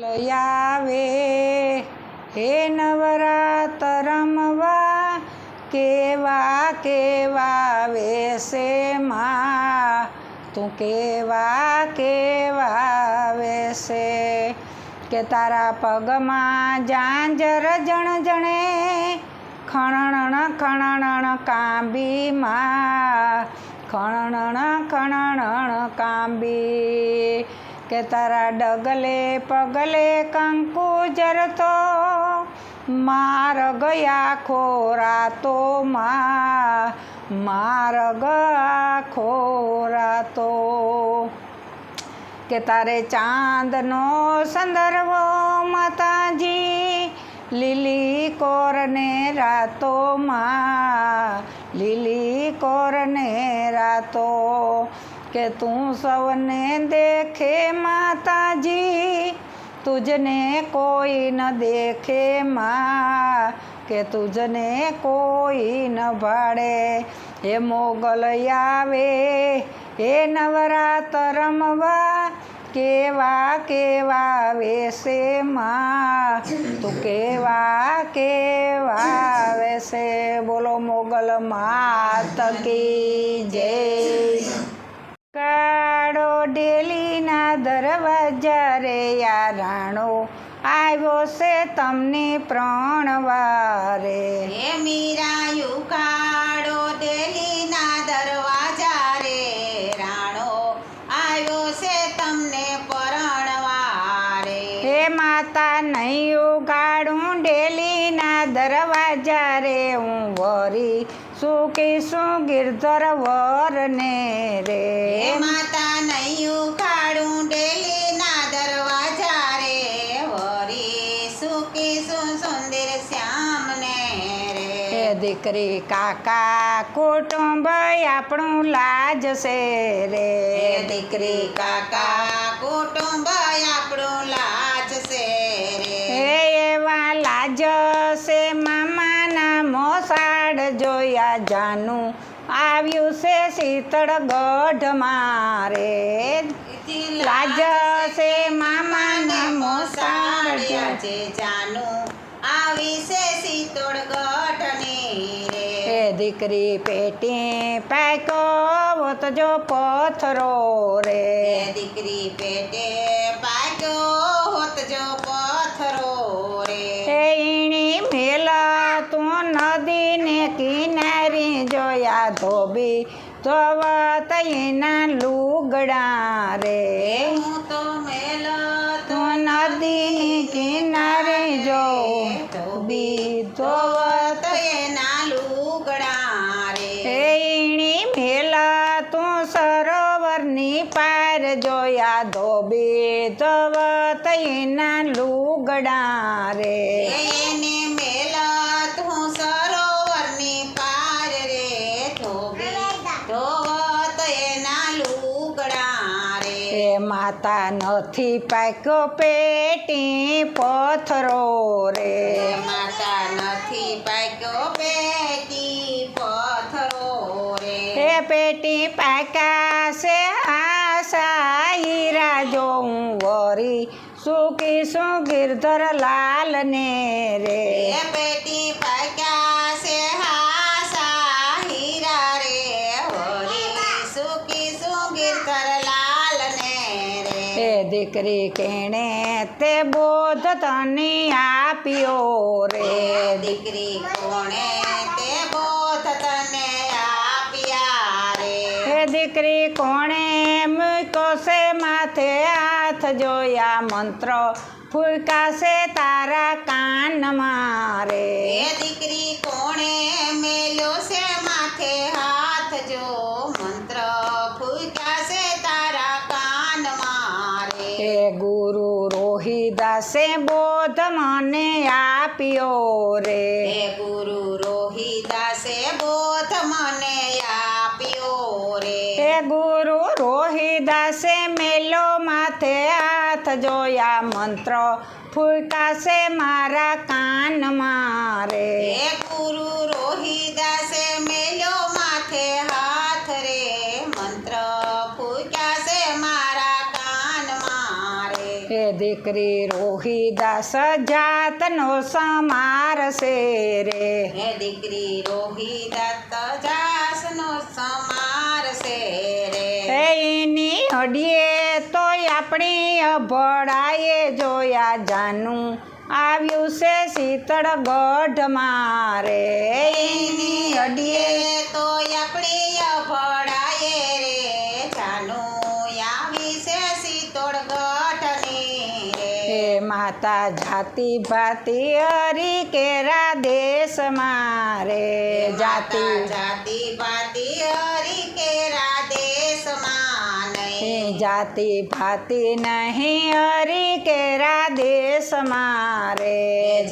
આવે હે નવરાત રમવા કેવા કેવા વેશમાં તું કેવા વેશે કે તારા પગમાં ઝાંઝર જણજણે ખણણ ખણણ કાંબીમાં ખણણ કાંબી કે તારા ડગલે પગલે કંકુ જરતો માર્ગ આખો રાતોમાં માર્ગ આખો રાતો કે તારે ચાંદનો સંદર્ભો માતાજી લીલી કોરને રાતોમાં લીલી કોરને રાતો કે તું સૌને દેખે માતાજી તુજને કોઈ ન દેખે માં કે તુજને કોઈ ન ભાડે હે મોગલ આવે હે નવરાત રમવા કેવા વેશે માં તું કેવા વેશે બોલો મોગલ માત કી જય કાળો ડેલીના દરવાજા રે યા રાણો આવ્યો છે તમને પ્રણવારે હે મીરાયું કાળો ડેલીના દરવાજા રે રાણો આવ્યો છે તમને પરણવારે હે માતા નહીં ઉગાડું ડેલીના દરવાજા રે હું વરી શું ગિરધર વરને રે હે માતા નહીં ઉખાડું ડેલીના દરવાજા રે વરી શું સુંદર શ્યામને રે હે દીકરી કાકા કુટુંબ આપણું લાજ છે રે હે દીકરી કાકા કુટુંબ આપણું લાજ છે રે હે એવા લાજ છે મામાના મોસાડ જોયા જાનું આવ્યું છે શીતળગઢ મારે લાજ છે મામાના મોસાડ છે જાનું આવી છે શીતળગઢની રે હે દીકરી પેટી પાકો હોત જો પથરો રે હે દીકરી પેટે પાક્યો હોત જો પથરો રે હે ઈણી મેલા તું નદીને કિનારી જોયા ધોબી ધોવત એના લુગડા રે હું તો મેલો તું નદીની કિનારે જો ધોબી ધોવત એના લુગડા રે હે ઈણી મેલા તું સરોવરની પાર જોયા ધોબી ધોવત એના લુગડા રે એને મેલત હું સરોવરની પાર રે ધોવત એના લુગડા રે હે માતા નથી પાક્યો પેટી પથરો રે માતા નથી પાક્યો પેટી પથરો રે હે પેટી પાકા છે આશા હીરા જોઉં વરી શું ગિરધર લાલ ને રે હે પેટી પાક્યા છે હાસા હીરા રે હોરી શું ગિરધર લાલ ને રે હે દીકરી કેણે તે બોધ તને આપ્યો રે દીકરી કોણે તે બોધ તને આપ્યા રે હે દીકરી કોણે મૂક્યો છે માથે હાથ જોયા મંત્ર ફૂંકાશે તારા કાનમાં રે હે દીકરી કોણે મેલ્યો છે માથે હાથ જો મંત્ર ફૂંકાશે તારા કાનમાં રે હે ગુરુ રોહિદાસે બોધ મને આપ્યો રે હે ગુરુ રોહિદાસે બોધ મને આપ્યો રે હે ગુરુ રોહિદાસે મેલો માથે હાથ જોયા મંત્ર ફૂંકાશે મારા કાનમાં રે હે ગુરુ રોહિદાસે મેલ્યો માથે હાથ રે મંત્ર ફૂંક્યા છે મારા કાનમાં રે દીકરી દીકરી રોહિદાસ જાતનો સમારશે રે. હે દીકરી રોહિદાસ જાસનો સમારશે રે. એની અડીએ તોય આપણી અભડાએ જોયા જાનું આવ્યું છે શીતળ ગઢ મારે. એની અડીએ તો આપણી અભડાએ રે જાનું આવી છે શીતળ ગઢની રે. હે માતા જાતિ ભાતિ હરી કેરા દેશ મારે. જાતિ જાતિ ભાતિ હરી કેરા દેશમાં નહીં. જાતિ ભાતિ નહીં હરી કેરા દેશ મારે.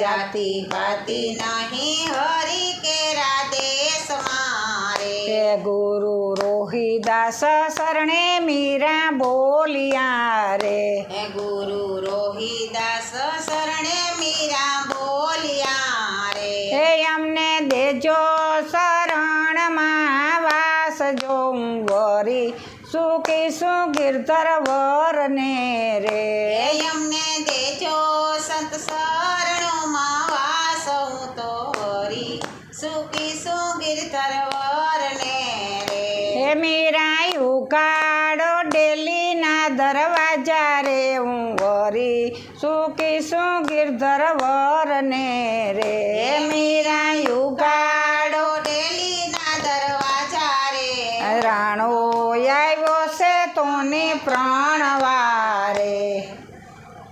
જાતિ ભાતિ નહીં હરી કેરા દેશમાં રે. હે ગુરુ રોહિદાસ શરણે મીરા બોલિયા રે. હે ગુરુ રોહિદાસ શરણે મીરા બોલિયા રે. હે અમને દેજો શરણમાં વાસ જોઉં વરી સુખીશું ગિરધર વરને રે. હે અમને દેજો સંત શરણોમાં વાસ હું તો હરી સુખીશું ગિરધર વરને રે. હે મીરા ઉગાડો ડેલીના દરવાજા રે હું વરી સુખીશું ગિરધર વરને રે. હે મીરા યુગાડો ડેલીના દરવાજા રે. રાણો આવ્યો છે તોને પ્રાણવારે.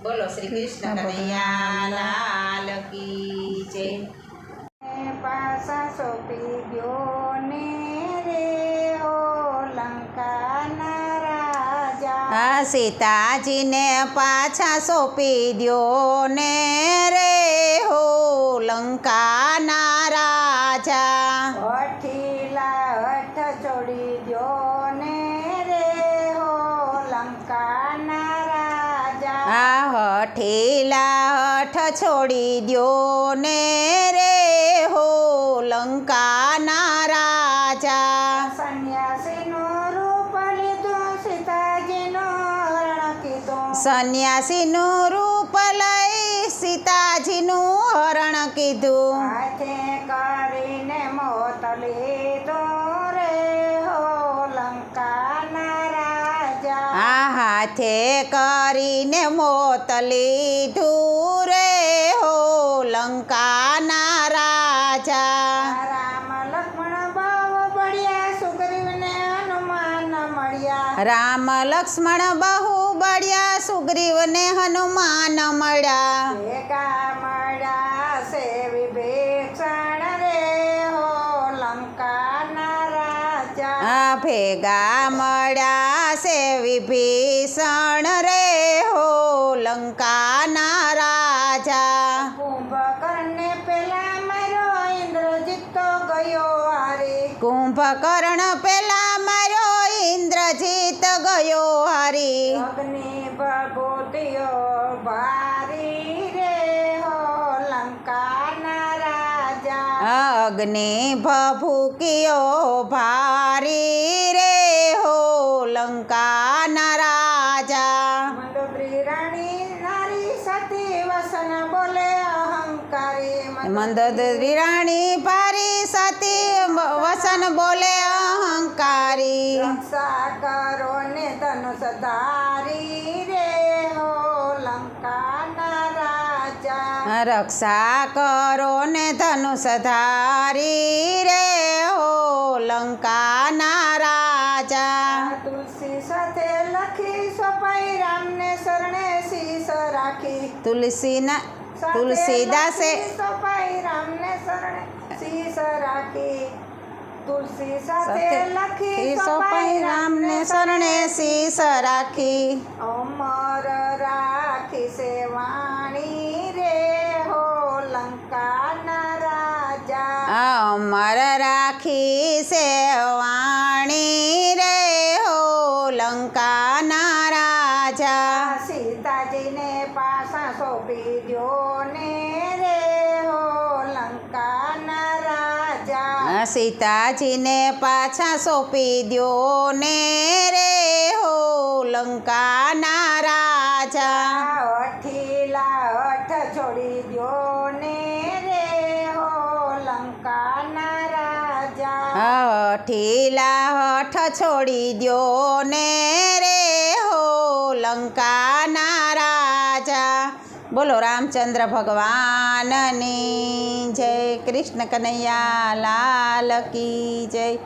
બોલો શ્રી કૃષ્ણ કનૈયા લાલ કી જય. પાસા સોંપી ગયો ને રે ઓ લંકાના રાજા. સીતાજીને પાછા સોંપી દ્યો ને રે હો લંકાના રાજા. હઠીલા હઠ છોડી દ્યો ને રે હો લંકાના રાજા. હઠીલા હઠ છોડી દ્યો ને રે હો લંકાના રાજા. સંન્યાસીનું રૂપ લીધું સીતાજીનું હરણ કીધું. સંન્યાસીનું રૂપ લઈ સીતાજીનું હરણ કીધું. હાથે કરીને મોત લીધો રે હો લંકાના રાજા. હાથે કરીને મોત લીધું રે હો લંકાના રાજા. રામ લક્ષ્મણ બહુ બળ્યા સુગ્રીવને હનુમાન મળ્યા. રામ લક્ષ્મણ બહુ બળ્યા સુગ્રીવને હનુમાન મળ્યા. ભેગા મળ્યા છે વિભીષણ રે હો લંકાના રાજા. ભેગા મળ્યા છે વિભીષણ રે હો લંકાના રાજા. કુંભકર્ણને પેલા માર્યો ઇન્દ્રજીત તો ગયો હારી. કુંભકર્ણ પેલા માર્યો ઇન્દ્રજીત ગયો હારી. અગ્નિ ભગોતીઓ ભારી રે હો લંકાના રાજા. અગ્નિ ભભૂકિયો ભારી રે હો લંકાના રાજા. મંદોદરી રાણી નારી સતી વસન બોલે અહંકારી. મંદોદરી રાણી પારી સતી વસન બોલે અહંકારી. રક્ષા કરો ને ધનુષ ધારી રે હો લંકાના રાજા. રક્ષા કરો ને ધનુષ ધારી રે હો લંકાના રાજા. તુલસી સાથે લખી સોપાઈ રામને શરણે શીશ રાખી. તુલસીદાસે સોપાઈ રામને શરણે શીશ રાખી. તુલસી સાથે લખી સોપાઈ રામને શરણે શીશ રાખી. અમર રાખી છે વાણી રે હો લંકાના રાજા. અમર રાખી છે વાણી રે હો લંકાના રાજા. સીતાજીને પાસા સોંપી દ્યો ને રે હો લંકાના રાજા. સીતાજીને પાછા સોંપી દ્યો ને રે હો લંકાના રાજા. હઠી છોડી દ્યો ને રે હો લંકાના રાજા ઢીલા હઠ છોડી દ્યો ને રે હો લંકાના રાજા. બોલો રામચંદ્ર ભગવાનની જય. કૃષ્ણ કનૈયા લાલ કી જય.